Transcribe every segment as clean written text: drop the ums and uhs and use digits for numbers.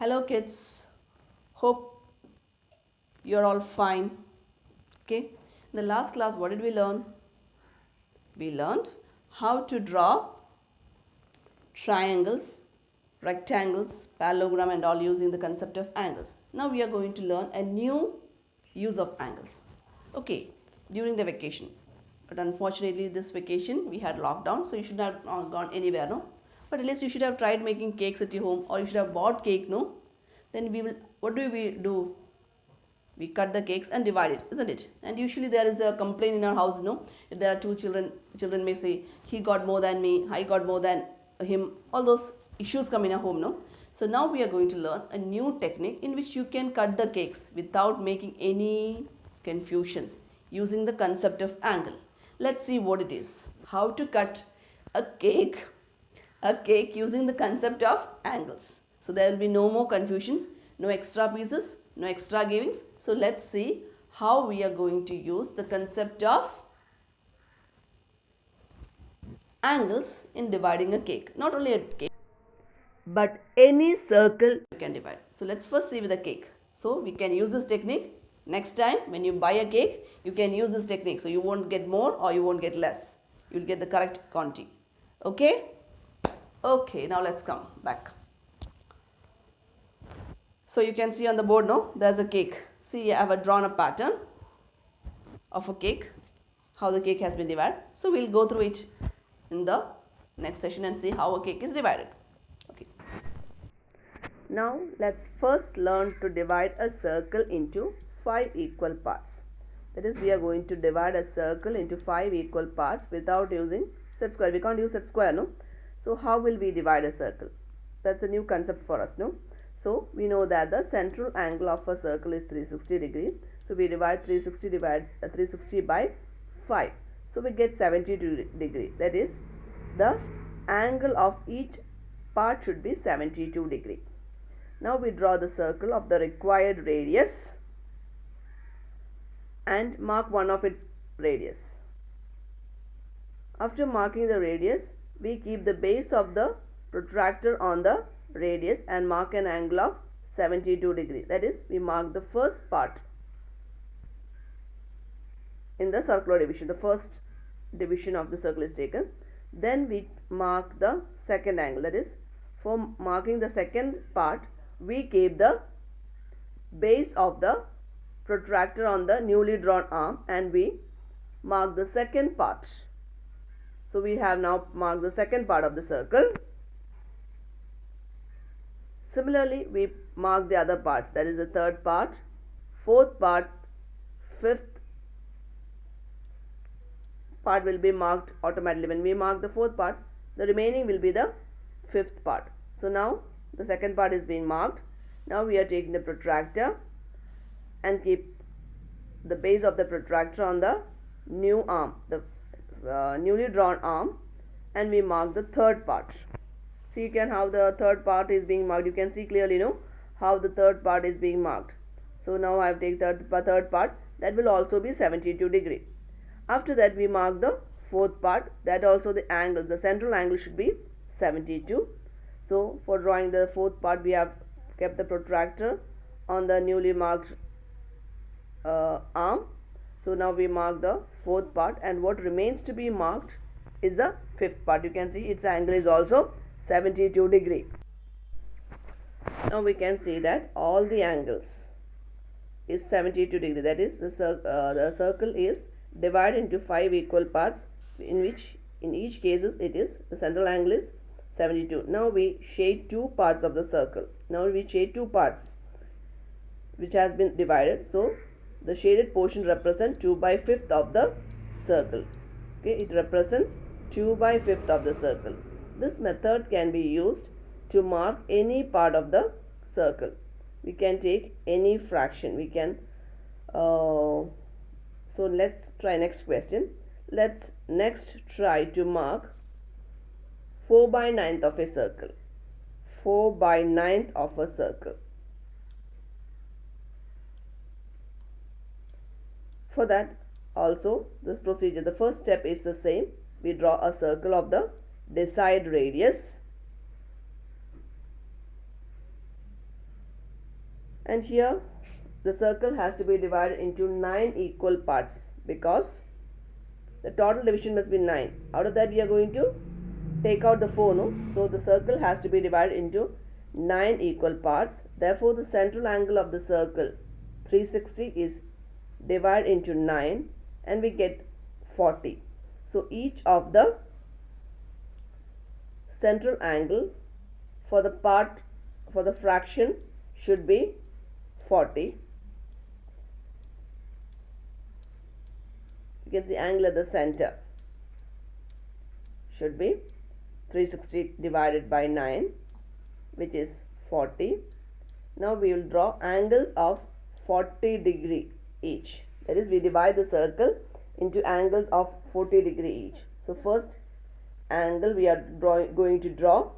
Hello kids, hope you're all fine. Okay, in the last class what did we learn? We learned how to draw triangles, rectangles, parallelogram and all using the concept of angles. Now we are going to learn a new use of angles. Okay, during the vacation. But unfortunately this vacation we had lockdown, so you should not have gone anywhere, no? But at least you should have tried making cakes at your home, or you should have bought cake, no? Then we will, what do? We cut the cakes and divide it, isn't it? And usually there is a complaint in our house, you know, if there are two children may say he got more than me, I got more than him, all those issues come in our home, no? So now we are going to learn a new technique in which you can cut the cakes without making any confusions using the concept of angle. Let's see what it is. How to cut a cake using the concept of angles. So there will be no more confusions, no extra pieces, no extra givings. So let's see how we are going to use the concept of angles in dividing a cake. Not only a cake, but any circle you can divide. So let's first see with the cake. So we can use this technique. Next time when you buy a cake, you can use this technique. So you won't get more or you won't get less. You will get the correct quantity. Okay? Okay, now let's come back. So you can see on the board, no, there's a cake. See, I have drawn a pattern of a cake, how the cake has been divided. So we'll go through it in the next session and see how a cake is divided. Okay. Now let's first learn to divide a circle into 5 equal parts. That is, we are going to divide a circle into 5 equal parts without using set square. We can't use set square, no? So how will we divide a circle? That's a new concept for us, no? So we know that the central angle of a circle is 360 degree. So we divide 360 by 5. So we get 72 degree. That is, the angle of each part should be 72 degree. Now we draw the circle of the required radius and mark one of its radius. After marking the radius, we keep the base of the protractor on the radius and mark an angle of 72 degree. That is, we mark the first part in the circular division. The first division of the circle is taken. Then we mark the second angle. That is, for marking the second part, we keep the base of the protractor on the newly drawn arm and we mark the second part. So we have now marked the second part of the circle. Similarly, we mark the other parts, that is the third part, fourth part, fifth part will be marked automatically. When we mark the fourth part, the remaining will be the fifth part. So now the second part is being marked. Now we are taking the protractor and keep the base of the protractor on the new arm, the newly drawn arm, and we mark the third part. See, you can how the third part is being marked. You can see clearly, no, how the third part is being marked. So now I have taken the third part, that will also be 72 degree. After that we mark the fourth part, that also the angle, the central angle should be 72. So for drawing the fourth part, we have kept the protractor on the newly marked arm. So now we mark the fourth part, and what remains to be marked is the fifth part. You can see its angle is also 72 degree. Now we can see that all the angles is 72 degree. That is, the circle is divided into 5 equal parts, in which in each cases it is the central angle is 72. Now we shade two parts of the circle. Now we shade two parts which has been divided. So the shaded portion represents 2 by 5th of the circle. Okay, it represents 2 by 5th of the circle. This method can be used to mark any part of the circle. We can take any fraction. We can so let's try next question. Let's next try to mark 4 by 9th of a circle. 4 by 9th of a circle. For that also, this procedure, the first step is the same. We draw a circle of the desired radius And here the circle has to be divided into 9 equal parts because the total division must be 9. Out of that we are going to take out the 4, no? So the circle has to be divided into 9 equal parts. Therefore the central angle of the circle 360 is divided into 9 and we get 40. So each of the central angle for the fraction should be 40. You can see angle at the center should be 360 divided by 9, which is 40. Now we will draw angles of 40 degree each. That is, we divide the circle into angles of 40 degree each. So first angle we are going to draw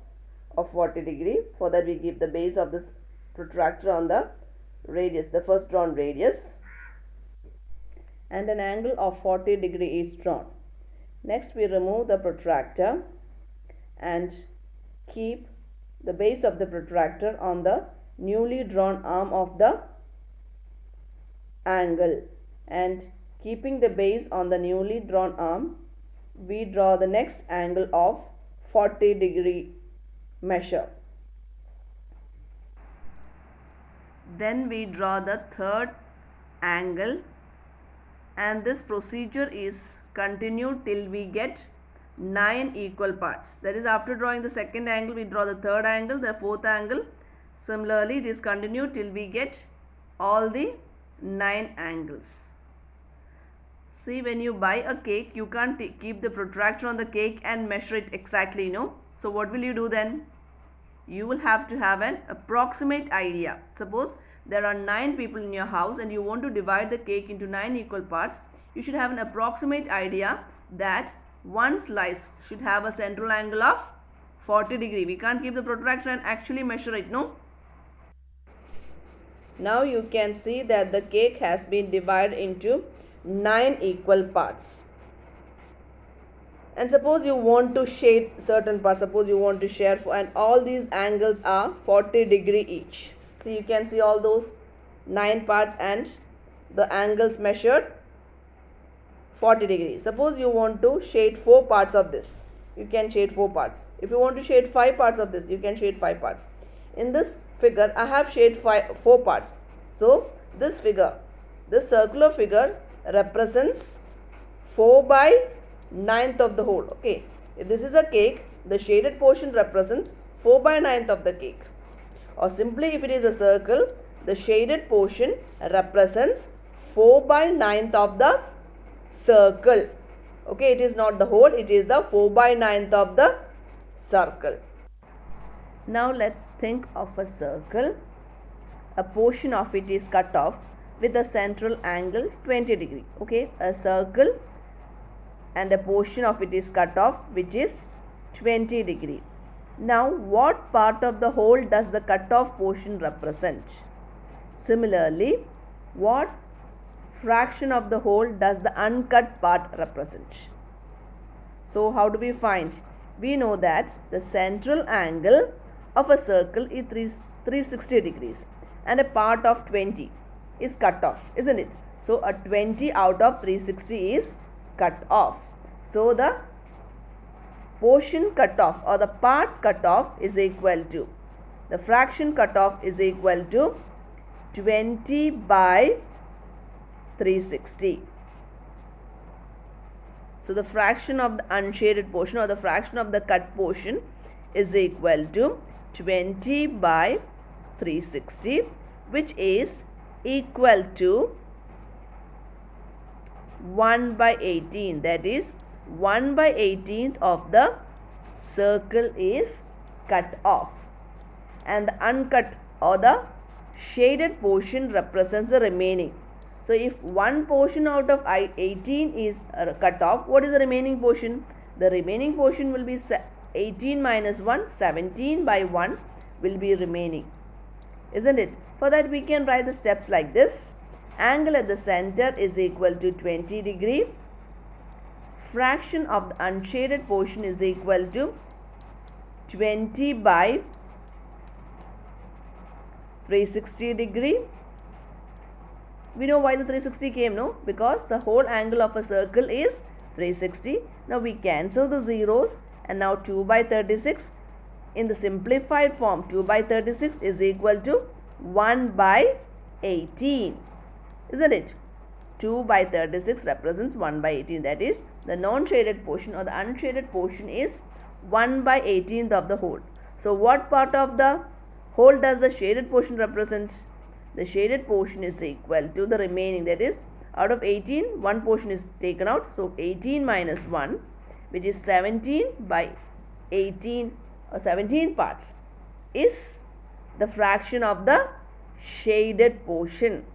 of 40 degree. For that we give the base of this protractor on the radius, the first drawn radius, and an angle of 40 degree is drawn. Next we remove the protractor and keep the base of the protractor on the newly drawn arm of the angle, and keeping the base on the newly drawn arm, we draw the next angle of 40 degree measure. Then we draw the third angle, and this procedure is continued till we get 9 equal parts. That is, after drawing the second angle we draw the third angle, the fourth angle. Similarly it is continued till we get all the 9 angles. See, when you buy a cake, you can't keep the protractor on the cake and measure it exactly, no? So what will you do then? You will have to have an approximate idea. Suppose there are 9 people in your house and you want to divide the cake into 9 equal parts. You should have an approximate idea that one slice should have a central angle of 40 degree. We can't keep the protractor and actually measure it, no? Now you can see that the cake has been divided into 9 equal parts. And suppose you want to shade certain parts, suppose you want to share, and all these angles are 40 degree each. So you can see all those 9 parts and the angles measured 40 degrees. Suppose you want to shade 4 parts of this, you can shade 4 parts. If you want to shade 5 parts of this, you can shade 5 parts. In this figure I have shaded 4 parts. So this figure, this circular figure represents 4/9 of the whole. Okay, if this is a cake, the shaded portion represents 4/9 of the cake. Or simply, if it is a circle, the shaded portion represents 4/9 of the circle. Okay, it is not the whole, it is the 4/9 of the circle. Now let's think of a circle. A portion of it is cut off with a central angle 20 degree. Okay, a circle and a portion of it is cut off which is 20 degree. Now what part of the whole does the cut off portion represent? Similarly, what fraction of the whole does the uncut part represent? So how do we find? We know that the central angle of a circle is 360 degrees and a part of 20 is cut off, isn't it? So a 20 out of 360 is cut off. So the portion cut off or the part cut off is equal to, the fraction cut off is equal to 20 by 360. So the fraction of the unshaded portion or the fraction of the cut portion is equal to 20 by 360, which is equal to 1/18. That is, 1/18 of the circle is cut off, and the uncut or the shaded portion represents the remaining. So if one portion out of 18 is cut off, what is the remaining portion? The remaining portion will be 18 minus 1, 17 by 1 will be remaining, isn't it? For that we can write the steps like this. Angle at the center is equal to 20 degree. Fraction of the unshaded portion is equal to 20 by 360 degree. We know why the 360 came, no? Because the whole angle of a circle is 360. Now we cancel the zeros and now 2 by 36. In the simplified form, 2 by 36 is equal to 1 by 18. Isn't it? 2 by 36 represents 1 by 18. That is, the non-shaded portion or the unshaded portion is 1 by 18th of the whole. So what part of the whole does the shaded portion represent? The shaded portion is equal to the remaining, that is, out of 18, one portion is taken out. So 18 minus 1, which is 17 by 18 or 17 parts, is the fraction of the shaded portion.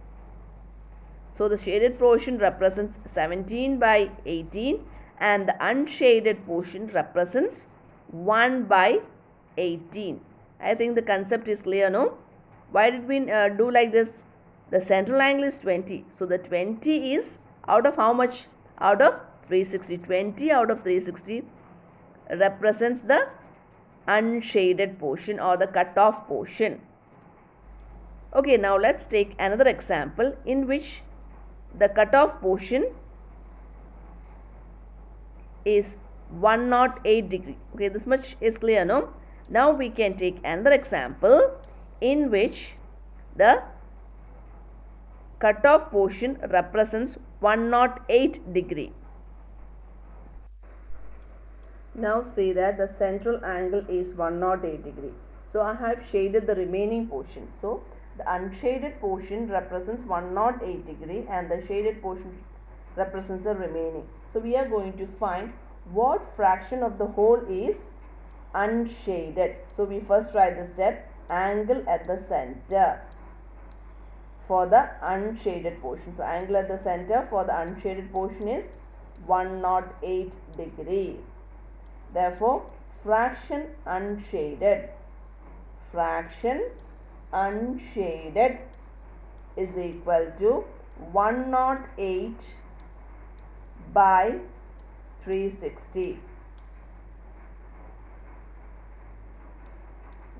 So the shaded portion represents 17 by 18 and the unshaded portion represents 1 by 18. I think the concept is clear, no? Why did we do like this? The central angle is 20. So the 20 is out of how much? Out of 360. 20 out of 360 represents the unshaded portion or the cut off portion. Okay, now let's take another example in which the cut off portion is 108 degree. Okay, this much is clear, no? Now we can take another example in which the cut-off portion represents 108 degree. Now say that the central angle is 108 degree. So I have shaded the remaining portion. So the unshaded portion represents 108 degree and the shaded portion represents the remaining. So we are going to find what fraction of the whole is unshaded. So we first write the step angle at the center for the unshaded portion. So angle at the center for the unshaded portion is 108 degree. Therefore, fraction unshaded is equal to 108 by 360.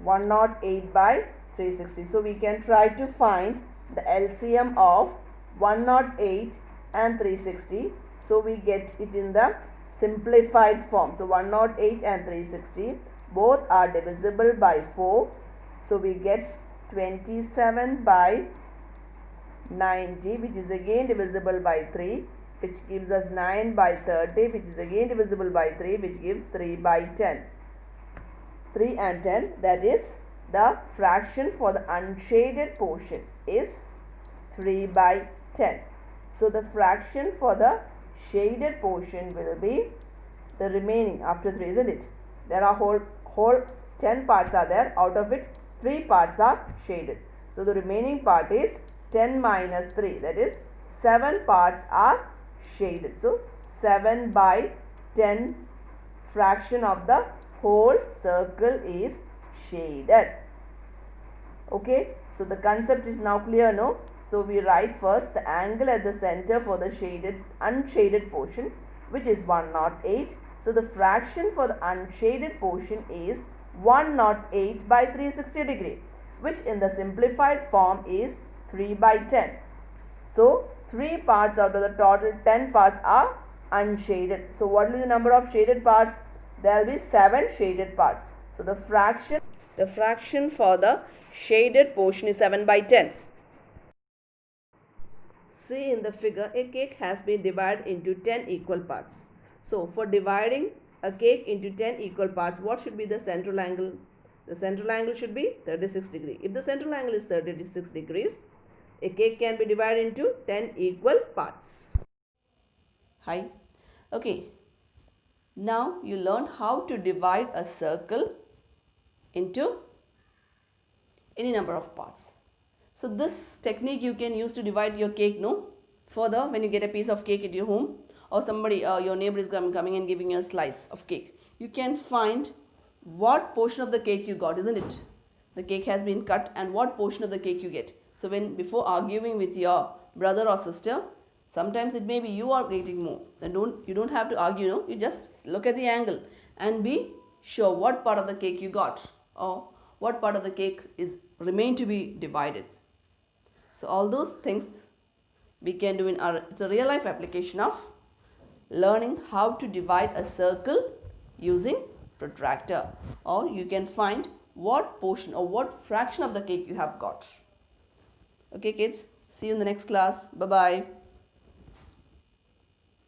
108 by 360. So we can try to find the LCM of 108 and 360. So we get it in the simplified form. So 108 and 360 both are divisible by 4. So we get 27 by 90, which is again divisible by 3, which gives us 9 by 30, which is again divisible by 3, which gives 3 by 10. 3 and 10, that is the fraction for the unshaded portion is 3 by 10. So the fraction for the shaded portion will be the remaining after 3, isn't it? There are whole 10 parts are there, out of it 3 parts are shaded. So the remaining part is 10 minus 3, that is 7 parts are shaded. So 7 by 10 fraction of the whole circle is shaded. Okay, so the concept is now clear, no? So we write first the angle at the center for the unshaded portion, which is 108. So the fraction for the unshaded portion is 108 by 360 degree, which in the simplified form is 3 by 10. So 3 parts out of the total 10 parts are unshaded. So what will be the number of shaded parts? There will be 7 shaded parts. So the fraction for the shaded portion is 7 by 10. See in the figure, a cake has been divided into 10 equal parts. So for dividing a cake into 10 equal parts, what should be the central angle? The central angle should be 36 degree. If the central angle is 36 degrees, a cake can be divided into 10 equal parts. Hi. Okay. Now you learn how to divide a circle into any number of parts. So this technique you can use to divide your cake, no? Further, when you get a piece of cake at your home, or somebody, your neighbor is coming and giving you a slice of cake, you can find what portion of the cake you got, isn't it? The cake has been cut and what portion of the cake you get. So before arguing with your brother or sister, sometimes it may be you are getting more. Then you don't have to argue, you just look at the angle and be sure what part of the cake you got or what part of the cake is remain to be divided. So all those things we can do in our, it's a real life application of learning how to divide a circle using protractor, or you can find what portion or what fraction of the cake you have got. Okay kids, see you in the next class. Bye bye.